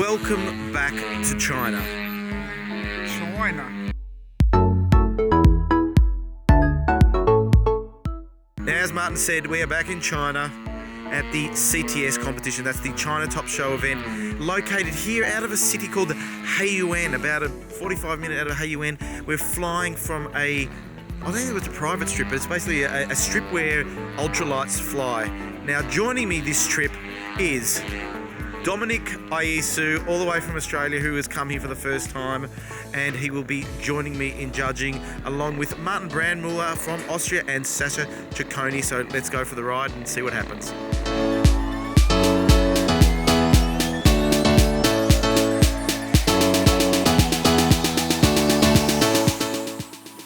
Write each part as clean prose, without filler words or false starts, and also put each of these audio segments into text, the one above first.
welcome back to China. Now, as Martin said, we are back in China at the CTS competition. That's the China Top Show event, located here out of a city called Haiyuan, about a 45-minute out of Haiyuan. We're flying from I don't think it was a private strip, but it's basically a strip where ultralights fly. Now, joining me this trip is Domenic Iesue, all the way from Australia, who has come here for the first time, and he will be joining me in judging, along with Martin Brandmuller from Austria and Sasha Cecconi. So let's go for the ride and see what happens.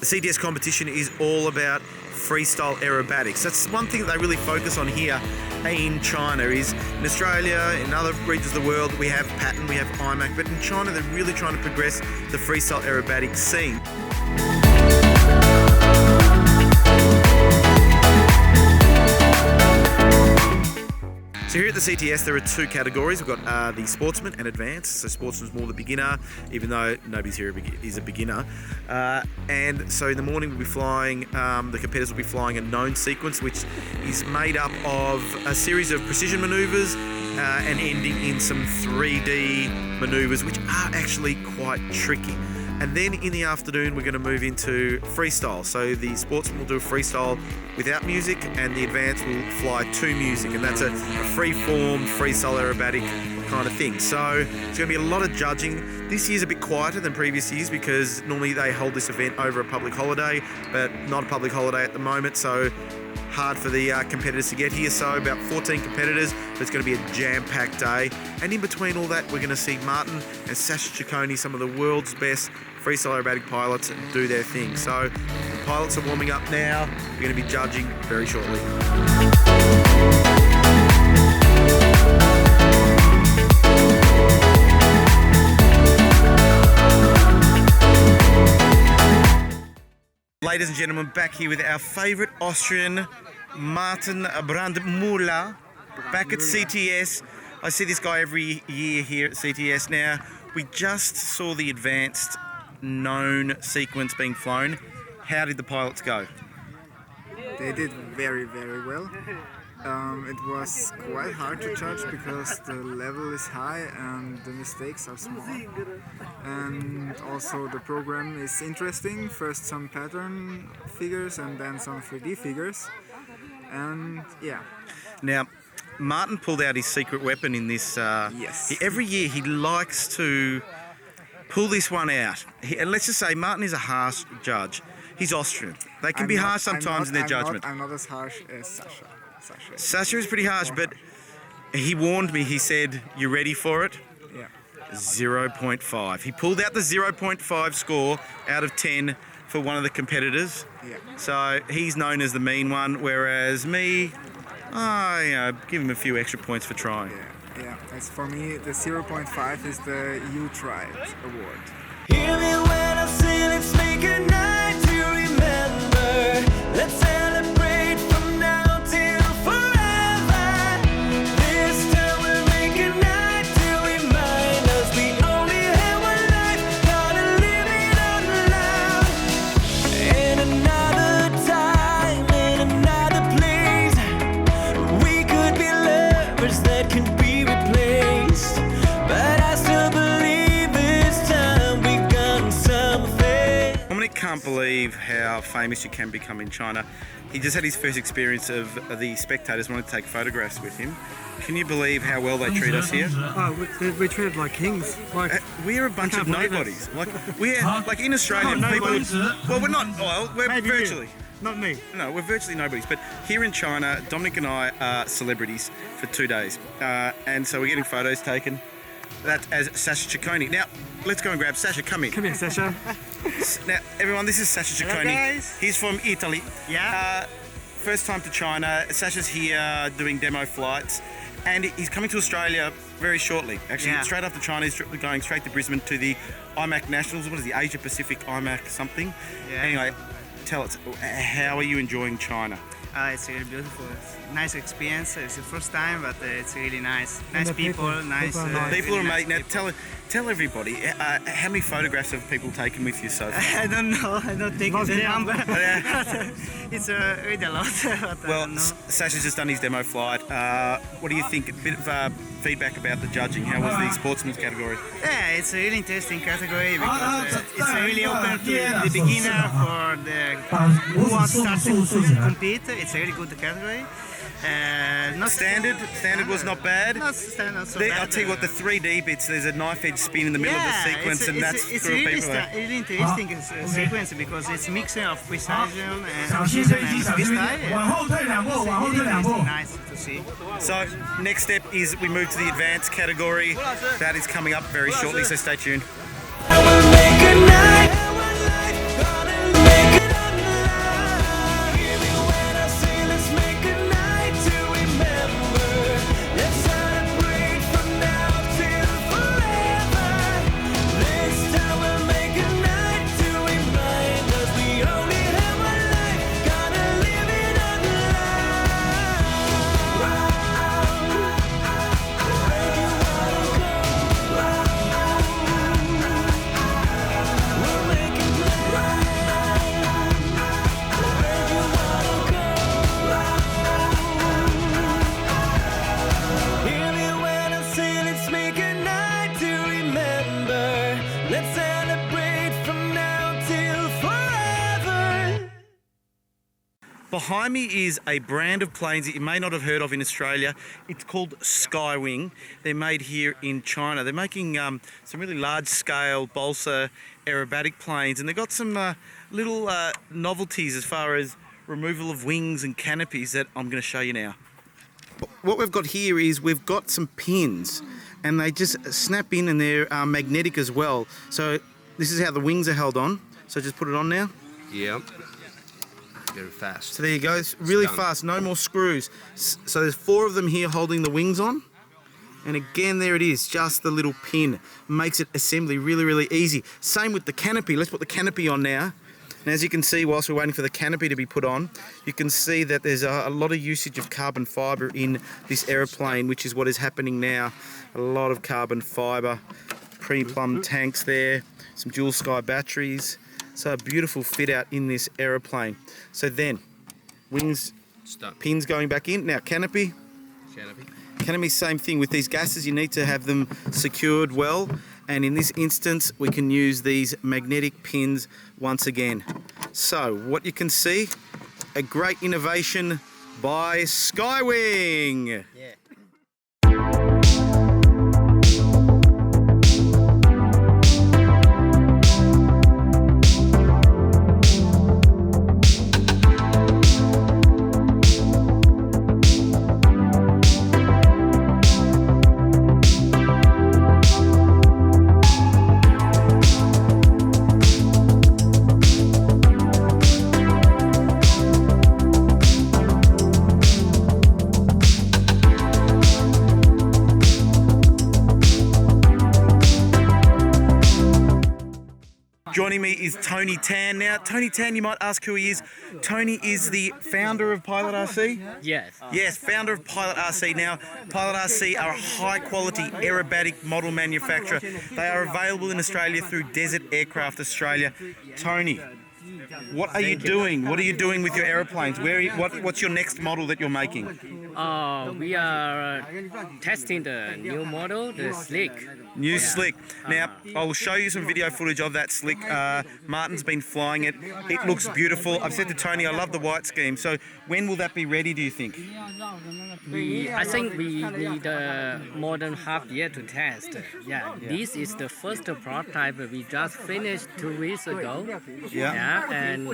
The CTS competition is all about freestyle aerobatics. That's one thing that they really focus on here in China. Is in Australia, in other regions of the world, we have pattern, we have IMAC, but in China they're really trying to progress the freestyle aerobatic scene. So here at the CTS, there are two categories. We've got the sportsman and advanced. So sportsman's more the beginner, even though nobody's here is a beginner. And so in the morning we'll be flying, the competitors will be flying a known sequence, which is made up of a series of precision maneuvers and ending in some 3D maneuvers, which are actually quite tricky. And then in the afternoon, we're going to move into freestyle. So the sportsman will do a freestyle without music, and the advanced will fly to music. And that's a free-form, freestyle aerobatic kind of thing. So it's going to be a lot of judging. This year's a bit quieter than previous years because normally they hold this event over a public holiday, but not a public holiday at the moment. So hard for the competitors to get here. So about 14 competitors, but it's going to be a jam-packed day. And in between all that, we're going to see Martin and Sasha Cecconi, some of the world's best freestyle aerobatic pilots, do their thing. So the pilots are warming up now. We're going to be judging very shortly. Ladies and gentlemen, back here with our favourite Austrian, Martin Brandmuller, back at CTS. I see this guy every year here at CTS. Now, we just saw the advanced known sequence being flown. How did the pilots go? They did very, very well. It was quite hard to judge because the level is high and the mistakes are small. And also the program is interesting. First some pattern figures and then some 3D figures. And yeah. Now, Martin pulled out his secret weapon in this. Yes. Every year he likes to pull this one out. And let's just say Martin is a harsh judge. He's Austrian. They can be harsh sometimes in their judgment. I'm not as harsh as Sasha. Sasha is pretty harsh, but he warned me. He said, "You ready for it?" Yeah. 0.5. He pulled out the 0.5 score out of 10 for one of the competitors. Yeah. So he's known as the mean one, whereas me, give him a few extra points for trying. Yeah. As for me, the 0.5 is the You Tried award. Hear me when I say let's make a night to remember. Let's celebrate from now till forever. This time we'll make a night to remind us we only have one life, gotta live it out loud. In another time, in another place, we could be lovers that can be replaced. But I still believe this time we got something. Domenic can't believe how famous you can become in China. He just had his first experience of the spectators wanting to take photographs with him. Can you believe how well they treat us here? Oh, we're treated like kings. We're a bunch of nobodies. We're like in Australia, Not people. nobodies. Well, we're not. Well, we're Maybe virtually. you. Not me. No, we're virtually nobodies. But here in China, Domenic and I are celebrities for 2 days, and so we're getting photos taken. That's as Sasha Cecconi. Now, let's go and grab Sasha. Come in. Come here, Sasha. Now, everyone, this is Sasha Hello, Cecconi. guys. He's from Italy. Yeah. First time to China. Sasha's here doing demo flights, and he's coming to Australia very shortly. Actually, Yeah. straight after China, he's going straight to Brisbane to the IMAC Nationals. What is the Asia Pacific IMAC something? Yeah. Anyway, tell us, how are you enjoying China? It's really beautiful. It's a nice experience. It's the first time, but it's really nice. Nice the people, people nice. are nice. People are really nice amazing. Now, people. tell everybody how many photographs have people taken with you so far? I don't know. I don't think it's a number. Yeah. It's really a lot. But I Well, don't know. Sasha's just done his demo flight. What do you think? A bit of feedback about the judging. How was the sportsman's category? Yeah, it's a really interesting category because it's really open to the beginner for the who wants to start to compete. It's a really good category. Not Standard was not bad. Not standard, not so I'll bad. tell you what, the 3D bits, there's a knife edge spin in the middle of the sequence, and that's it's for really, people. really interesting sequence because it's mixing of precision and freestyle. It's really nice to see. So, next step is we move to the advanced category. That is coming up very shortly, so stay tuned. Let's celebrate from now till forever. Behind me is a brand of planes that you may not have heard of in Australia. It's called Skywing. They're made here in China. They're making some really large-scale balsa aerobatic planes, and they've got some little novelties as far as removal of wings and canopies that I'm going to show you now. What we've got here is we've got some pins, and they just snap in, and they're magnetic as well. So this is how the wings are held on. So just put it on now. Yep. Very fast. So there you go, it's really done. fast, no more screws. So there's 4 of them here holding the wings on. And again, there it is, just the little pin. Makes it assembly really, really easy. Same with the canopy. Let's put the canopy on now. And as you can see, whilst we're waiting for the canopy to be put on, you can see that there's a lot of usage of carbon fibre in this aeroplane, which is what is happening now. A lot of carbon fibre, pre-plumbed tanks there, some dual sky batteries. So a beautiful fit out in this aeroplane. So then, wings, Stuck. pins going back in. Now canopy. Canopy. Canopy, same thing. With these gases, you need to have them secured well. And in this instance, we can use these magnetic pins once again. So what you can see, a great innovation by Skywing. Joining me is Tony Tan. Now, Tony Tan, you might ask who he is. Tony is the founder of Pilot RC? Yes. Yes, founder of Pilot RC. Now, Pilot RC are a high-quality aerobatic model manufacturer. They are available in Australia through Desert Aircraft Australia. Tony, what are you doing? What are you doing with your aeroplanes? What's your next model that you're making? We are testing the new model, the Slick. New Slick. Now, I'll show you some video footage of that Slick. Martin's been flying it. It looks beautiful. I've said to Tony, I love the white scheme. So when will that be ready, do you think? I think we need more than half year to test. Yeah, this is the first prototype we just finished 2 weeks ago. Yeah. And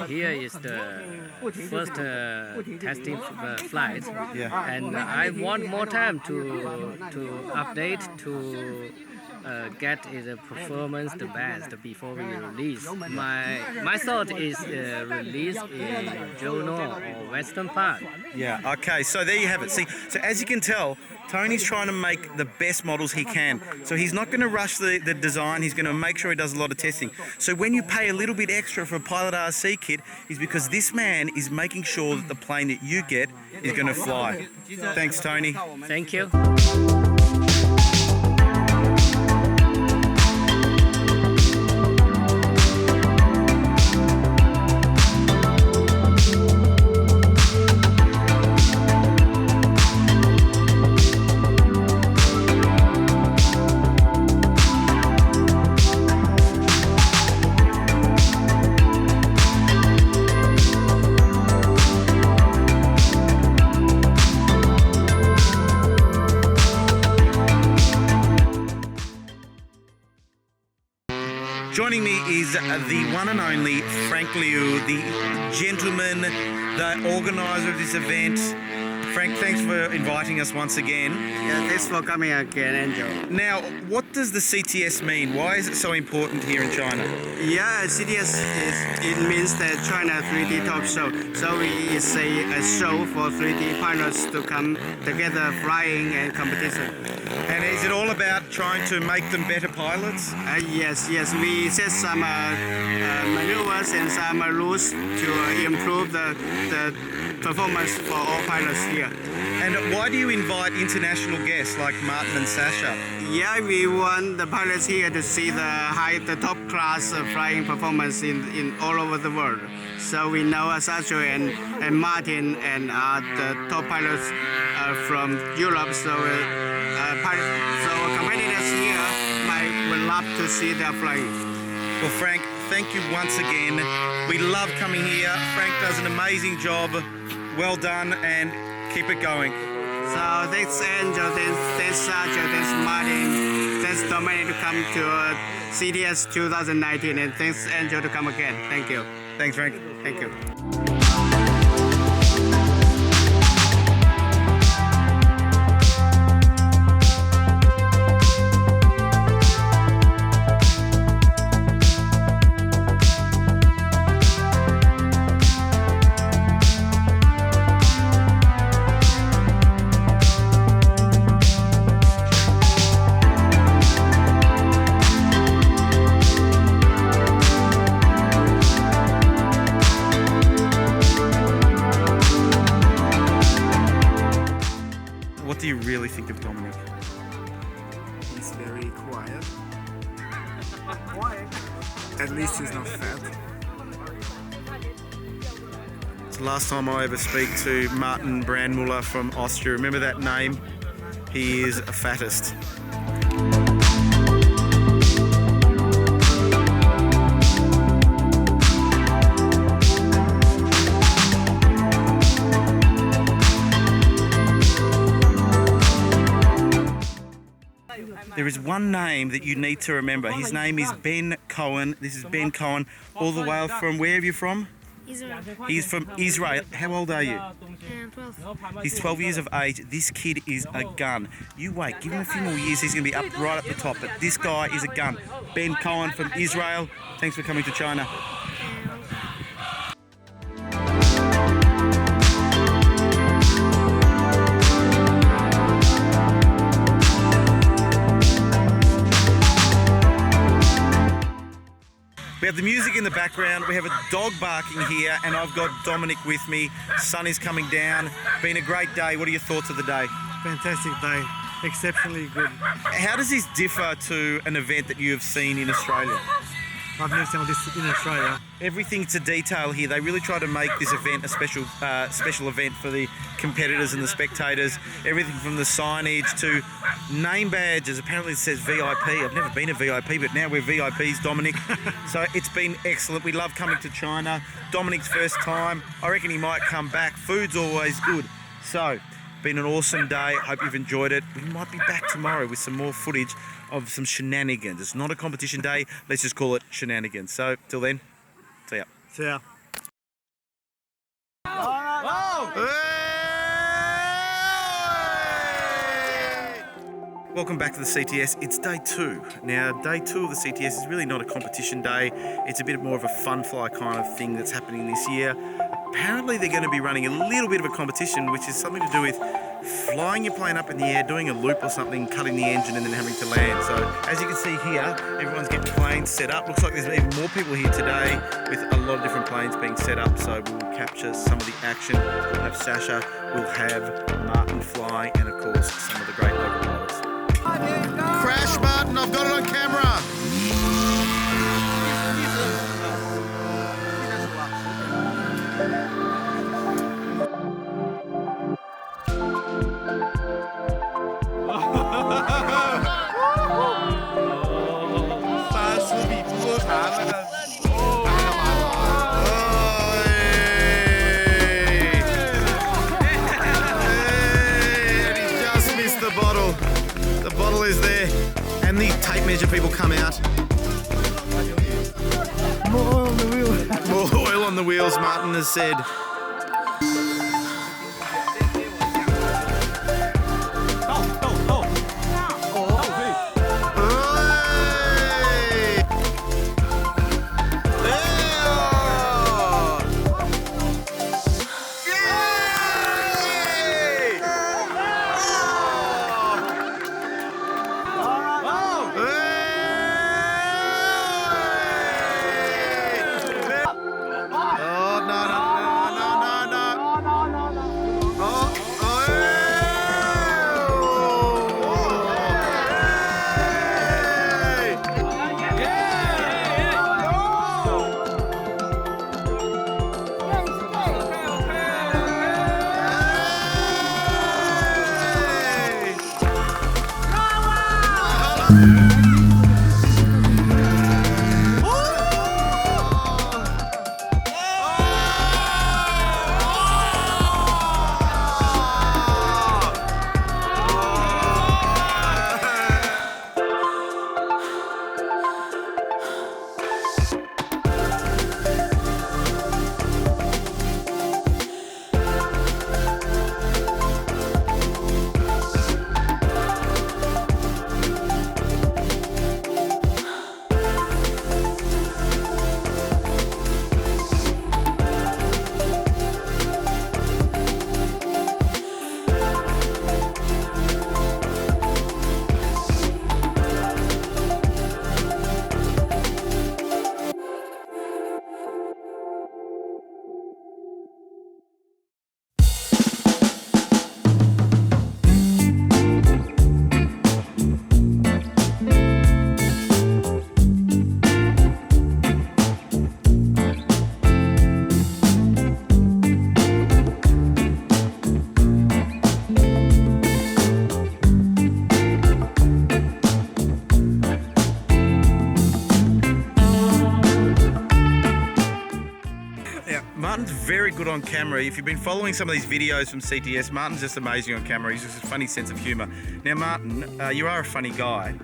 here is the first testing flight. Yeah. And I want more time to update to get the performance the best before we release. My thought is release in Journal or Western Park. Yeah, okay, so there you have it. See, so as you can tell, Tony's trying to make the best models he can. So he's not going to rush the design. He's going to make sure he does a lot of testing. So when you pay a little bit extra for a Pilot RC kit, is because this man is making sure that the plane that you get is going to fly. Thanks, Tony. Thank you. Joining me is the one and only Frank Liu, the gentleman, the organizer of this event. Frank, thanks for inviting us once again. Yeah, thanks for coming again, Angel. Now, what does the CTS mean? Why is it so important here in China? Yeah, CTS it means the China 3D Top Show. So it is a show for 3D pilots to come together flying and competition. And is it all about trying to make them better pilots? Yes. We set some maneuvers and some rules to improve the performance for all pilots here. And why do you invite international guests like Martin and Sasha? Yeah, we want the pilots here to see the top class flying performance in all over the world. So we know Sasha and Martin and the top pilots from Europe. So competitors here would love to see their flying. Well, Frank, thank you once again. We love coming here. Frank does an amazing job. Well done, and keep it going. So thanks Angel, thanks Sasha, thanks Martin, thanks Domenic to come to CTS 2019, and thanks Angel to come again. Thank you. Thanks, Frank. Thank you. What do you really think of Domenic? He's very quiet. At least he's not fat. It's the last time I ever speak to Martin Brandmuller from Austria. Remember that name? He is a fattest. There is one name that you need to remember. His name is Ben Cohen. This is Ben Cohen, all the way from, where are you from? Israel. He's from Israel. How old are you? 12. He's 12 years of age. This kid is a gun. You wait, give him a few more years, he's going to be up right at the top. But this guy is a gun. Ben Cohen from Israel. Thanks for coming to China. We have the music in the background, we have a dog barking here, and I've got Domenic with me. Sun is coming down. Been a great day. What are your thoughts of the day? Fantastic day. Exceptionally good. How does this differ to an event that you have seen in Australia? I've never seen this in Australia. Everything to detail here. They really try to make this event a special event for the competitors and the spectators. Everything from the signage to name badges. Apparently it says VIP. I've never been a VIP, but now we're VIPs, Domenic. So it's been excellent. We love coming to China. Dominic's first time. I reckon he might come back. Food's always good. So, been an awesome day. Hope you've enjoyed it. We might be back tomorrow with some more footage of some shenanigans. It's not a competition day. Let's just call it shenanigans. So, till then, see ya. See ya. Welcome back to the CTS. It's day 2. Now, day 2 of the CTS is really not a competition day. It's a bit more of a fun fly kind of thing that's happening this year. Apparently, they're going to be running a little bit of a competition, which is something to do with flying your plane up in the air, doing a loop or something, cutting the engine and then having to land. So as you can see here, everyone's getting planes set up. Looks like there's even more people here today with a lot of different planes being set up. So we will capture some of the action. We'll have Sasha, we'll have Martin flying, and of course some of the great local pilots. Crash, Martin. I've got it on camera. The bottle is there, and the tape measure people come out. More oil on the wheels. More oil on the wheels, Martin has said. Martin's very good on camera. If you've been following some of these videos from CTS, Martin's just amazing on camera. He's just a funny sense of humour. Now, Martin, you are a funny guy.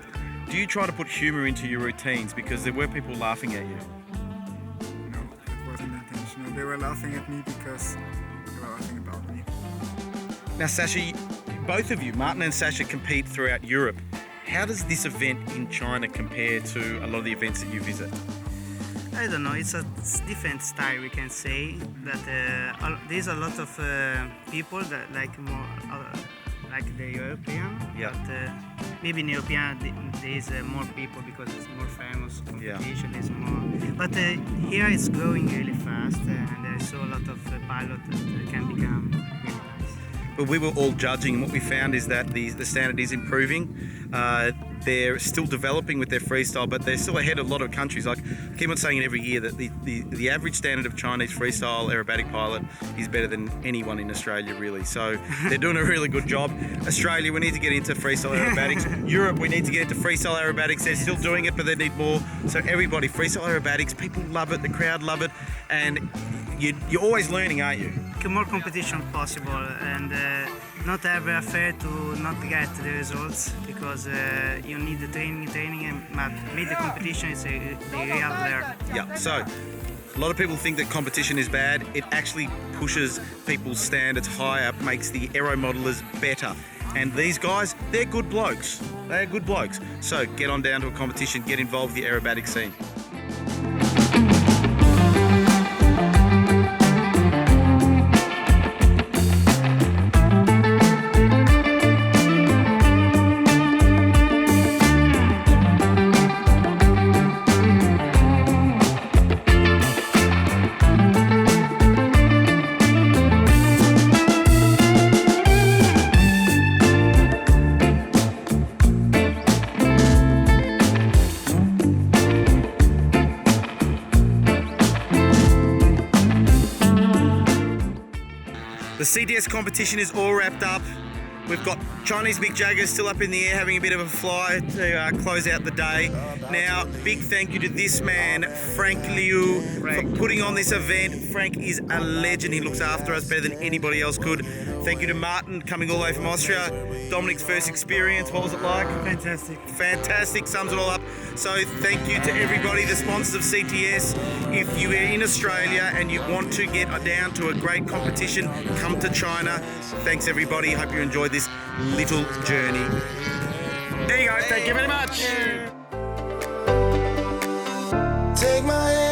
Do you try to put humour into your routines? Because there were people laughing at you. No, it wasn't intentional. They were laughing at me because they were laughing about me. Now, Sasha, both of you, Martin and Sasha, compete throughout Europe. How does this event in China compare to a lot of the events that you visit? I don't know, it's a different style, we can say. That there's a lot of people that like more like the European. Yeah. But maybe in European there's more people because it's more famous competition. There's more. But here it's growing really fast, and I saw a lot of pilots that can become really nice. But we were all judging, and what we found is that the standard is improving. They're still developing with their freestyle, but they're still ahead of a lot of countries. Like, I keep on saying it every year that the average standard of Chinese freestyle aerobatic pilot is better than anyone in Australia, really. So they're doing a really good job. Australia, we need to get into freestyle aerobatics. Europe, we need to get into freestyle aerobatics. They're still doing it, but they need more. So everybody, freestyle aerobatics, people love it, the crowd love it, and you're always learning, aren't you? More competition possible, and not ever afraid to not get the results, because you need the training, but made the competition is the real learn. Yeah, so a lot of people think that competition is bad. It actually pushes people's standards higher, makes the aero modelers better. And these guys, they're good blokes. They're good blokes. So get on down to a competition, get involved with the aerobatic scene. The CTS competition is all wrapped up. We've got Chinese Mick Jagger still up in the air having a bit of a fly to close out the day. Now, big thank you to this man, Frank Liu, for putting on this event. Frank is a legend. He looks after us better than anybody else could. Thank you to Martin, coming all the way from Austria. Dominic's first experience, what was it like? Fantastic. Fantastic, sums it all up. So thank you to everybody, the sponsors of CTS. If you are in Australia and you want to get down to a great competition, come to China. Thanks everybody, hope you enjoyed this little journey. There you go. Thank you very much. Take my hand.